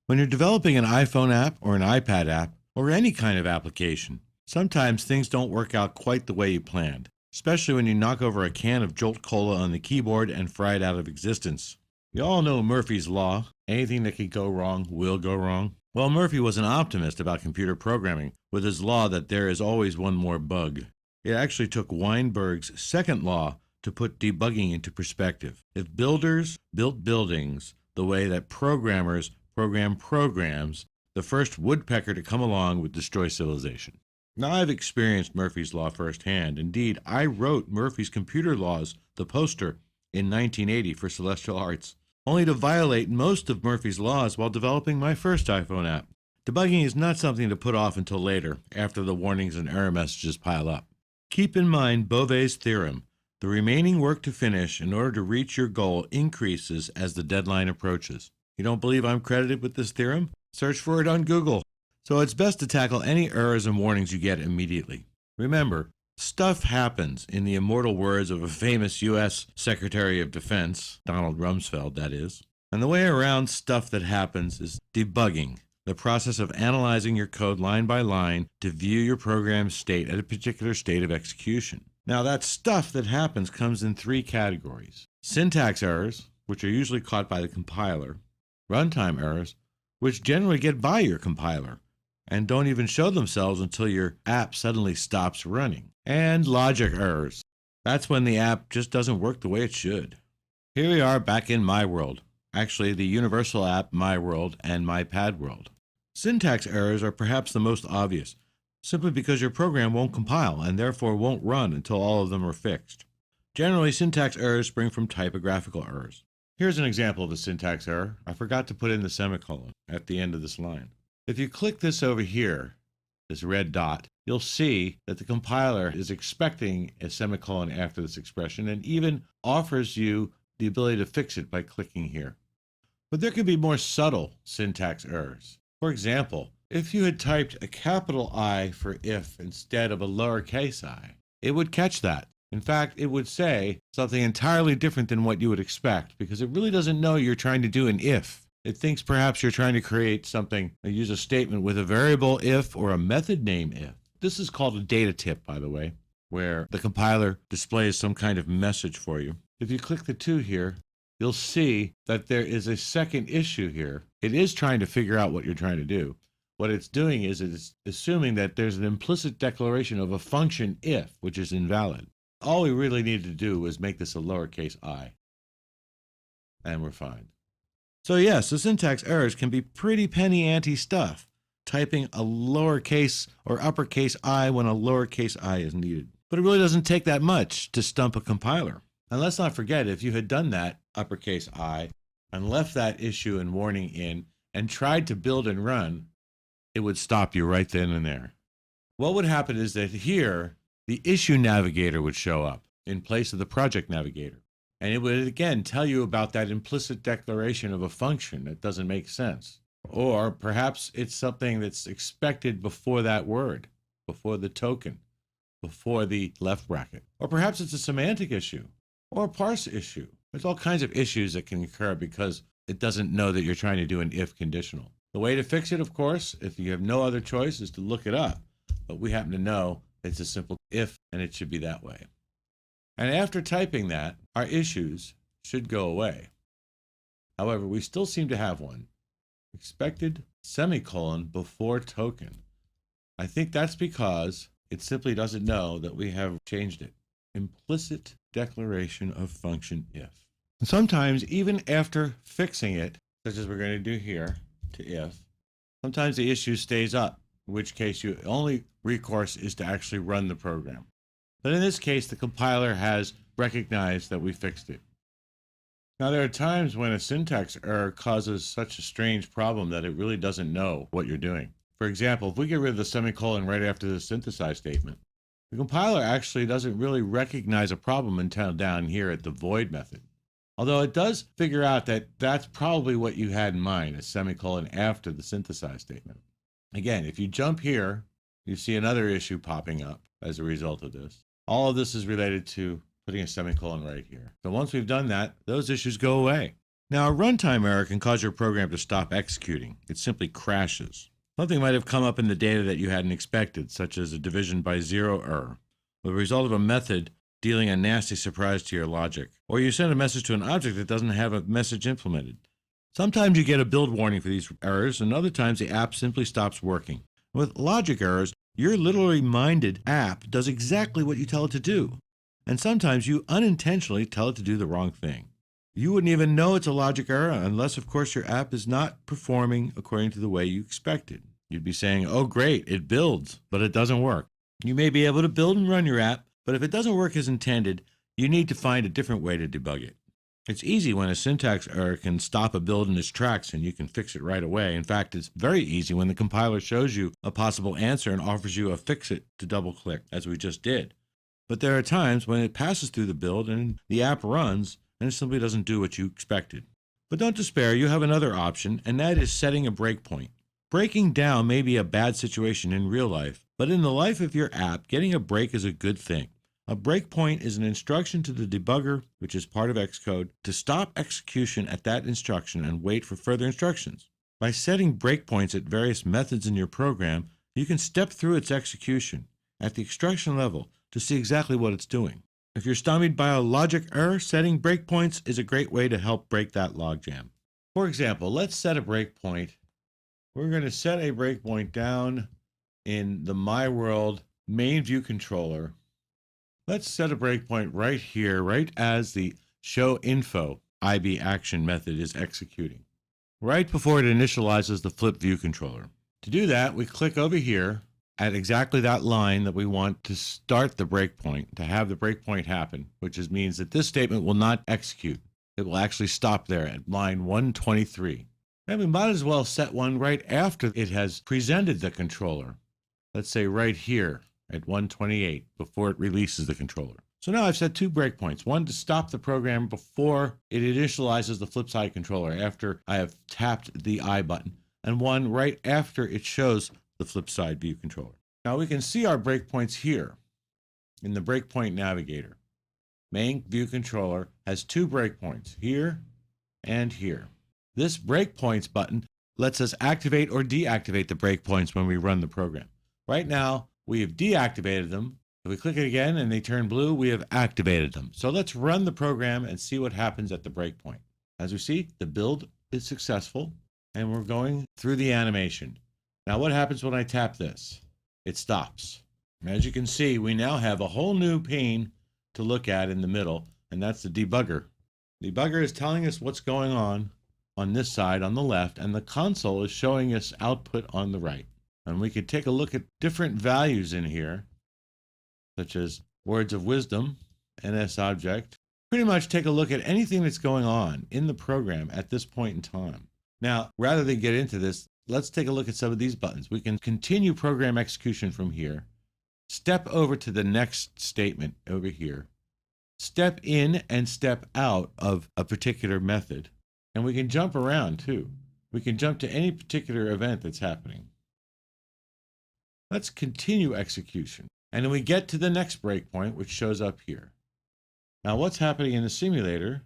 When you're developing an iPhone app or an iPad app or any kind of application, sometimes things don't work out quite the way you planned, especially when you knock over a can of Jolt Cola on the keyboard and fry it out of existence. You all know Murphy's Law. Anything that can go wrong will go wrong. Well, Murphy was an optimist about computer programming with his law that there is always one more bug. It actually took Weinberg's second law to put debugging into perspective. If builders built buildings the way that programmers program programs, the first woodpecker to come along would destroy civilization. Now, I've experienced Murphy's Law firsthand. Indeed, I wrote Murphy's Computer Laws, the poster, in 1980 for Celestial Arts, only to violate most of Murphy's Laws while developing my first iPhone app. Debugging is not something to put off until later, after the warnings and error messages pile up. Keep in mind Beauvais' theorem. The remaining work to finish in order to reach your goal increases as the deadline approaches. You don't believe I'm credited with this theorem? Search for it on Google. So it's best to tackle any errors and warnings you get immediately. Remember, stuff happens, in the immortal words of a famous U.S. Secretary of Defense, Donald Rumsfeld, that is. And the way around stuff that happens is debugging, the process of analyzing your code line by line to view your program's state at a particular state of execution. Now, that stuff that happens comes in three categories: syntax errors, which are usually caught by the compiler; runtime errors, which generally get by your compiler and don't even show themselves until your app suddenly stops running; and logic errors. That's when the app just doesn't work the way it should. Here we are back in my world, actually the universal app My World and My Pad World. Syntax errors are perhaps the most obvious, simply because your program won't compile and therefore won't run until all of them are fixed. Generally, syntax errors spring from typographical errors. Here's an example of a syntax error. I forgot to put in the semicolon at the end of this line. If you click this over here, this red dot, you'll see that the compiler is expecting a semicolon after this expression and even offers you the ability to fix it by clicking here. But there can be more subtle syntax errors. For example, if you had typed a capital I for if instead of a lowercase I, it would catch that. In fact, it would say something entirely different than what you would expect, because it really doesn't know you're trying to do an if. It thinks perhaps you're trying to create something, use a statement with a variable if or a method name if. This is called a data tip, by the way, where the compiler displays some kind of message for you. If you click the 2 here, you'll see that there is a second issue here. It is trying to figure out what you're trying to do. What it's doing is it's assuming that there's an implicit declaration of a function if, which is invalid. All we really needed to do was make this a lowercase I, and we're fine. So yes, the syntax errors can be pretty penny ante stuff, typing a lowercase or uppercase I when a lowercase I is needed. But it really doesn't take that much to stump a compiler. And let's not forget, if you had done that uppercase I and left that issue and warning in and tried to build and run, it would stop you right then and there. What would happen is that here, the issue navigator would show up in place of the project navigator. And it would again tell you about that implicit declaration of a function that doesn't make sense. Or perhaps it's something that's expected before that word, before the token, before the left bracket. Or perhaps it's a semantic issue or a parse issue. There's all kinds of issues that can occur because it doesn't know that you're trying to do an if conditional. The way to fix it, of course, if you have no other choice, is to look it up. But we happen to know it's a simple if, and it should be that way. And after typing that, our issues should go away. However, we still seem to have one. Expected semicolon before token. I think that's because it simply doesn't know that we have changed it. Implicit declaration of function if. And sometimes, even after fixing it, such as we're going to do here, to if, sometimes the issue stays up, in which case your only recourse is to actually run the program. But in this case, the compiler has recognized that we fixed it. Now, there are times when a syntax error causes such a strange problem that it really doesn't know what you're doing. For example, if we get rid of the semicolon right after the synthesize statement, the compiler actually doesn't really recognize a problem until down here at the void method. Although it does figure out that that's probably what you had in mind, a semicolon after the synthesize statement. Again, if you jump here, you see another issue popping up as a result of this. All of this is related to putting a semicolon right here. So once we've done that, those issues go away. Now, a runtime error can cause your program to stop executing. It simply crashes. Something might have come up in the data that you hadn't expected, such as a division by zero error, the result of a method dealing a nasty surprise to your logic. Or you send a message to an object that doesn't have a message implemented. Sometimes you get a build warning for these errors, and other times the app simply stops working. With logic errors, your literally minded app does exactly what you tell it to do. And sometimes you unintentionally tell it to do the wrong thing. You wouldn't even know it's a logic error unless, of course, your app is not performing according to the way you expected. You'd be saying, oh great, it builds, but it doesn't work. You may be able to build and run your app, but if it doesn't work as intended, you need to find a different way to debug it. It's easy when a syntax error can stop a build in its tracks and you can fix it right away. In fact, it's very easy when the compiler shows you a possible answer and offers you a fix-it to double-click, as we just did. But there are times when it passes through the build and the app runs and it simply doesn't do what you expected. But don't despair, you have another option, and that is setting a breakpoint. Breaking down may be a bad situation in real life, but in the life of your app, getting a break is a good thing. A breakpoint is an instruction to the debugger, which is part of Xcode, to stop execution at that instruction and wait for further instructions. By setting breakpoints at various methods in your program, you can step through its execution at the instruction level to see exactly what it's doing. If you're stymied by a logic error, setting breakpoints is a great way to help break that logjam. For example, let's set a breakpoint. We're going to set a breakpoint down in the MyWorld main view controller. Let's set a breakpoint right here, right as the showInfo IB action method is executing, right before it initializes the flip view controller. To do that, we click over here at exactly that line that we want to start the breakpoint, to have the breakpoint happen, which means that this statement will not execute. It will actually stop there at line 123. And we might as well set one right after it has presented the controller. Let's say right here at 128 before it releases the controller. So now I've set two breakpoints, one to stop the program before it initializes the flip side controller after I have tapped the I button, and one right after it shows the flip side view controller. Now we can see our breakpoints here in the breakpoint navigator. Main view controller has two breakpoints, here and here. This breakpoints button lets us activate or deactivate the breakpoints when we run the program. Right now, we have deactivated them. If we click it again and they turn blue, we have activated them. So let's run the program and see what happens at the breakpoint. As we see, the build is successful and we're going through the animation. Now what happens when I tap this? It stops. As you can see, we now have a whole new pane to look at in the middle, and that's the debugger. The debugger is telling us what's going on this side on the left, and the console is showing us output on the right. And we could take a look at different values in here, such as words of wisdom, NSObject. Pretty much take a look at anything that's going on in the program at this point in time. Now, rather than get into this, let's take a look at some of these buttons. We can continue program execution from here, step over to the next statement over here, step in and step out of a particular method, and we can jump around too. We can jump to any particular event that's happening. Let's continue execution, and then we get to the next breakpoint, which shows up here. Now what's happening in the simulator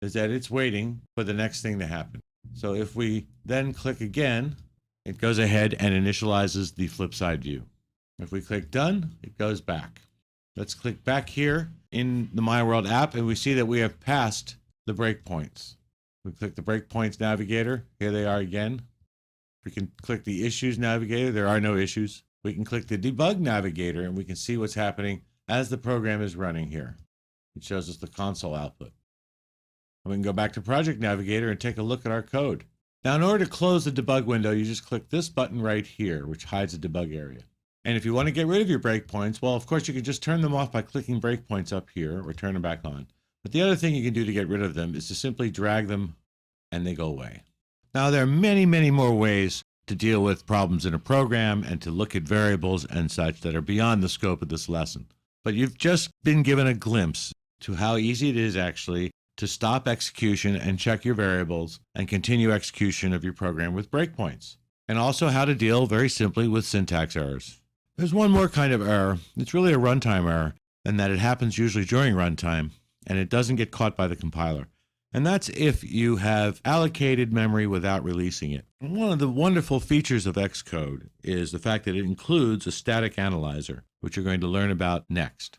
is that it's waiting for the next thing to happen. So if we then click again, it goes ahead and initializes the flip side view. If we click done, it goes back. Let's click back here in the MyWorld app, and we see that we have passed the breakpoints. We click the breakpoints navigator. Here they are again. We can click the issues navigator. There are no issues. We can click the debug navigator, and we can see what's happening as the program is running here. It shows us the console output. We can go back to Project Navigator and take a look at our code. Now, in order to close the debug window, you just click this button right here, which hides the debug area. And if you want to get rid of your breakpoints, well, of course, you can just turn them off by clicking breakpoints up here or turn them back on. But the other thing you can do to get rid of them is to simply drag them and they go away. Now, there are many, many more ways to deal with problems in a program and to look at variables and such that are beyond the scope of this lesson. But you've just been given a glimpse to how easy it is actually to stop execution and check your variables and continue execution of your program with breakpoints, and also how to deal very simply with syntax errors. There's one more kind of error. It's really a runtime error, and that it happens usually during runtime, and it doesn't get caught by the compiler. And that's if you have allocated memory without releasing it. And one of the wonderful features of Xcode is the fact that it includes a static analyzer, which you're going to learn about next.